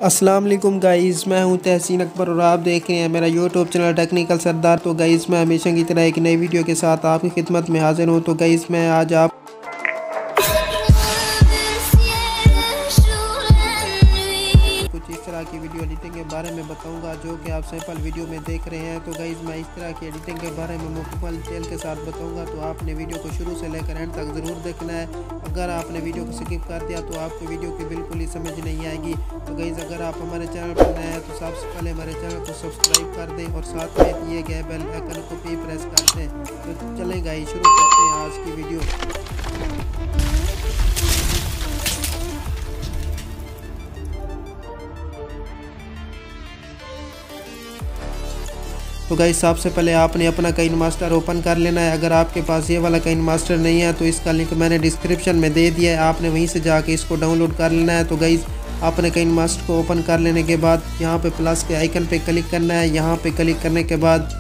अस्सलाम वालेकुम गाइज़, मैं हूं तहसीन अकबर और आप देख रहे हैं मेरा यूट्यूब चैनल टेक्निकल सरदार। तो गाइज़ मैं हमेशा की तरह एक नई वीडियो के साथ आपकी खिदमत में हाजिर हूं। तो गाइज़ मैं आज आप कुछ इस तरह की वीडियो एडिटिंग के बारे में बताऊंगा जो कि आप सैंपल वीडियो में देख रहे हैं। तो गाइज़ मैं इस तरह की एडिटिंग के बारे में मुकम्मल डिटेल के साथ बताऊंगा, तो आपने वीडियो को शुरू से लेकर एंड तक ज़रूर देखना है। अगर आपने वीडियो को स्किप कर दिया तो आपको वीडियो की बिल्कुल ही समझ नहीं आएगी। तो गाइज़ अगर आप हमारे चैनल पर नए हैं तो सबसे पहले हमारे चैनल को सब्सक्राइब कर दें और साथ में दिए गए बेल आइकन को भी प्रेस कर दें। तो चलें गाइज़ शुरू करते हैं आज की वीडियो। तो गाइस सबसे पहले आपने अपना काइनमास्टर ओपन कर लेना है। अगर आपके पास ये वाला काइनमास्टर नहीं है तो इसका लिंक मैंने डिस्क्रिप्शन में दे दिया है, आपने वहीं से जाके इसको डाउनलोड कर लेना है। तो गाइस आपने काइनमास्टर को ओपन कर लेने के बाद यहाँ पे प्लस के आइकन पे क्लिक करना है। यहाँ पे क्लिक करने के बाद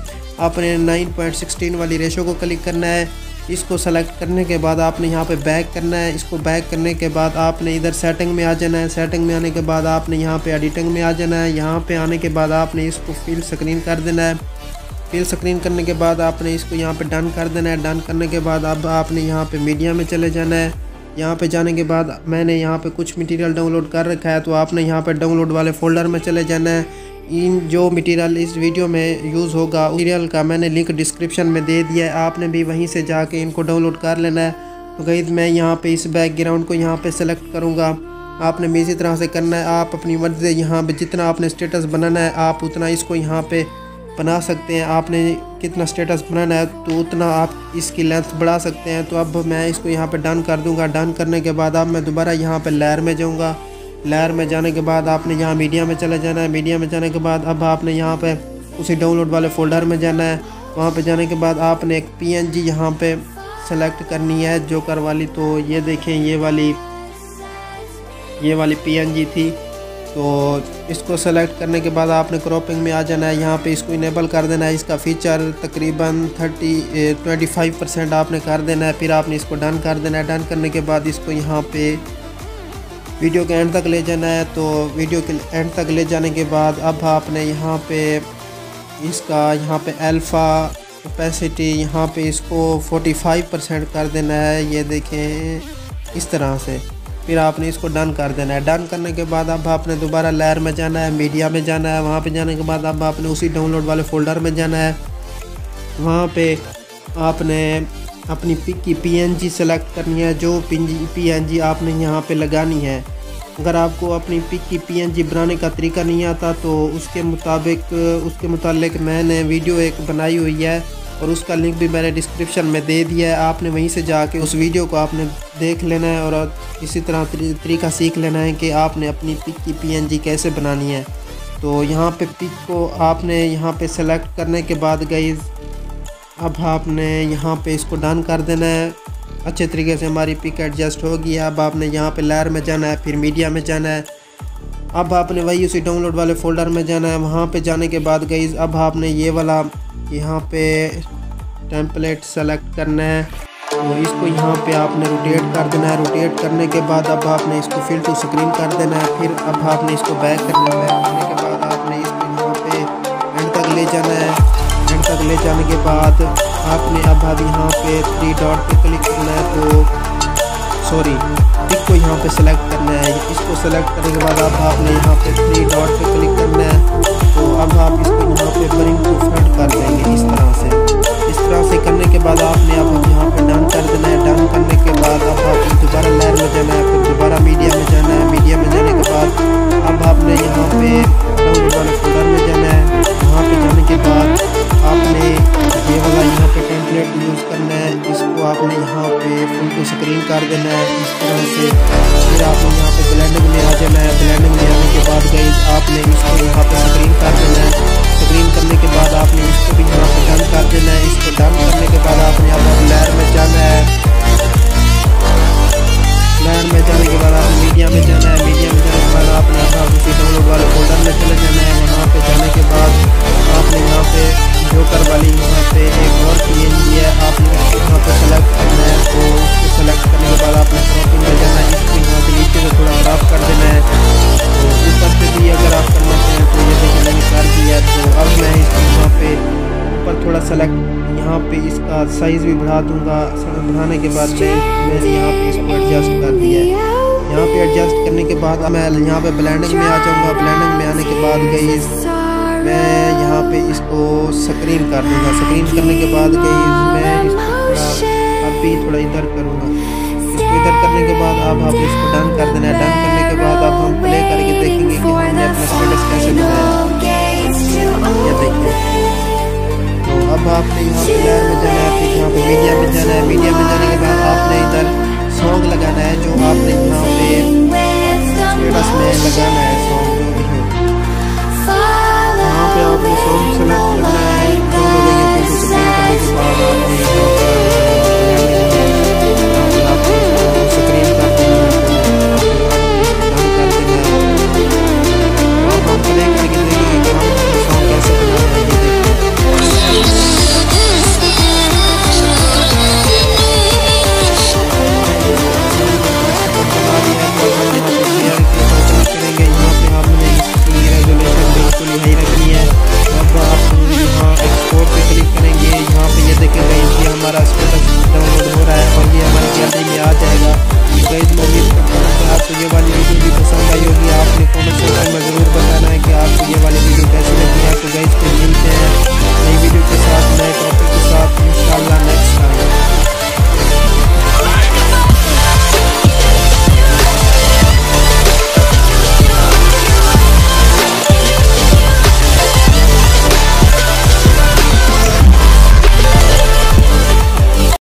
आपने 9.16 वाली रेशो को क्लिक करना है। इसको सेलेक्ट करने के बाद आपने यहाँ पे बैक करना है। इसको बैक करने के बाद आपने इधर सेटिंग में आ जाना है। सेटिंग में आने के बाद आपने यहाँ पे एडिटिंग में आ जाना है। यहाँ पे आने के बाद आपने इसको फिल स्क्रीन कर देना है। फिल स्क्रीन करने के बाद आपने इसको यहाँ पे डन कर देना है। डन करने के बाद अब आपने यहाँ पे मीडिया में चले जाना है। यहाँ पे जाने के बाद मैंने यहाँ पे कुछ मटेरियल डाउनलोड कर रखा है, तो आपने यहाँ पे डाउनलोड वाले फोल्डर में चले जाना है। इन जो मटेरियल इस वीडियो में यूज़ होगा मटेरियल का मैंने लिंक डिस्क्रिप्शन में दे दिया है, आपने भी वहीं से जाके इनको डाउनलोड कर लेना है। तो गाइस मैं यहाँ पे इस बैकग्राउंड को यहाँ पे सेलेक्ट करूँगा। आपने भी इसी तरह से करना है। आप अपनी मर्ज़ी से यहाँ पे जितना आपने स्टेटस बनाना है आप उतना इसको यहाँ पे बना सकते हैं। आपने कितना स्टेटस बनाना है तो उतना आप इसकी लेंथ बढ़ा सकते हैं। तो अब मैं इसको यहाँ पे डन कर दूँगा। डन करने के बाद अब मैं दोबारा यहाँ पे लेयर में जाऊँगा। लेयर में जाने के बाद आपने यहाँ मीडिया में चले जाना है। मीडिया में जाने के बाद अब आपने यहाँ पे उसी डाउनलोड वाले फोल्डर में जाना है। वहाँ पे जाने के बाद आपने एक PNG यहाँ पे सेलेक्ट करनी है जोकर वाली। तो ये देखें ये वाली PNG थी। तो इसको सेलेक्ट करने के बाद आपने क्रॉपिंग में आ जाना है। यहाँ पे इसको इनेबल कर देना है। इसका फीचर तकरीबन 25% आपने कर देना है। फिर आपने इसको डन कर देना है। डन करने के बाद इसको यहाँ पे वीडियो के एंड तक ले जाना है। तो वीडियो के एंड तक ले जाने के बाद अब आपने यहाँ पे इसका यहाँ पे अल्फ़ा कैपेसिटी यहाँ पे इसको 45% कर देना है। ये देखें इस तरह से। फिर आपने इसको डन कर देना है। डन करने के बाद अब आपने दोबारा लेयर में जाना है, मीडिया में जाना है। वहाँ पे जाने के बाद अब आपने उसी डाउनलोड वाले फोल्डर में जाना है। वहाँ पे आपने अपनी पिक की PNG सेलेक्ट करनी है, जो PNG आपने यहाँ पे लगानी है। अगर आपको अपनी पिक की PNG बनाने का तरीका नहीं आता तो उसके मुताबिक मैंने वीडियो एक बनाई हुई है और उसका लिंक भी मैंने डिस्क्रिप्शन में दे दिया है। आपने वहीं से जाके उस वीडियो को आपने देख लेना है और इसी तरह तरीका सीख लेना है कि आपने अपनी पिक की PNG कैसे बनानी है। तो यहाँ पे पिक को आपने यहाँ पे सेलेक्ट करने के बाद गाइस अब आपने यहाँ पे इसको डन कर देना है। अच्छे तरीके से हमारी पिक एडजस्ट होगी। अब आपने यहाँ पे लेयर में जाना है, फिर मीडिया में जाना है। अब आपने वही उसी डाउनलोड वाले फोल्डर में जाना है। वहाँ पे जाने के बाद गाइस अब आपने ये वाला यहाँ पे टेम्पलेट सेलेक्ट करना है। तो इसको यहाँ पे आपने रोटेट कर देना है। रोटेट करने के बाद अब आपने इसको फिल टू स्क्रीन कर देना है। फिर अब आपने इसको बैक करना है। बैक करने के बाद आपने इसको यहाँ पे एंड तक ले जाना है। एंड तक ले जाने के बाद आपने अब यहाँ पे 3 डॉट पे क्लिक करना है। तो सॉरी पिक को यहाँ पे सेलेक्ट करना है। इसको सेलेक्ट करने के बाद अब आपने यहाँ पे 3 डॉट पे क्लिक करना है। तो अब आप इसको यहाँ पे ब्रिंग टू फ्रंट कर देंगे इस तरह से। इस तरह से करने के बाद आपने अब यहाँ पे डन कर देना है। डन करने के बाद अब आपने दोबारा लेयर में जाना है, फिर दोबारा मीडिया में जाना है। मीडिया में जाने के बाद अब आपने यहाँ पे डाउनलोड वाले फोल्डर में जाना है। वहाँ पे जाने के बाद आपने ये वाला यहाँ पे टेम्पलेट यूज़ करना है। इसको आपने यहाँ पे फुल टू स्क्रीन कर देना है इस तरह से। फिर आपने यहाँ पे ब्लेंडिंग में आ जाना है। ब्लेंडिंग में आने के बाद गाइस आपने इसको यहाँ पे स्क्रीन कर देना है। स्क्रीन करने के बाद आपने इसको भी यहाँ पे डन कर देना है। इसको डन करने के बाद आपने अब लेयर में जाना है। लेयर में जाने के बाद आपने मीडिया में जाना है। मीडिया में जाने के बाद यहाँ पे इसका साइज़ भी बढ़ा दूँगा। बढ़ाने के बाद मैंने यहाँ पे इसको एडजस्ट कर दिया है। यहाँ पे एडजस्ट करने के बाद मैं यहाँ पे ब्लेंडिंग में आ जाऊँगा। ब्लेंडिंग में आने के बाद गाइस मैं यहाँ पे इसको स्क्रीन कर दूँगा। स्क्रीन करने के बाद गाइस मैं इसको थोड़ा इधर करूँगा। इसको इधर करने के बाद अब आप इसको डन कर देना है। डन करने के बाद अब हम प्ले करके देखेंगे कि हमने अपना स्टेटस कैसे बनाया। ये देखिए, तो अब आपने यहाँ पे लेयर में जाना है, फिर यहाँ पे मीडिया में जाना है। मीडिया में जाने के बाद आपने इधर सॉन्ग लगाना है जो आपने यहाँ पे स्टेटस में लगाना है।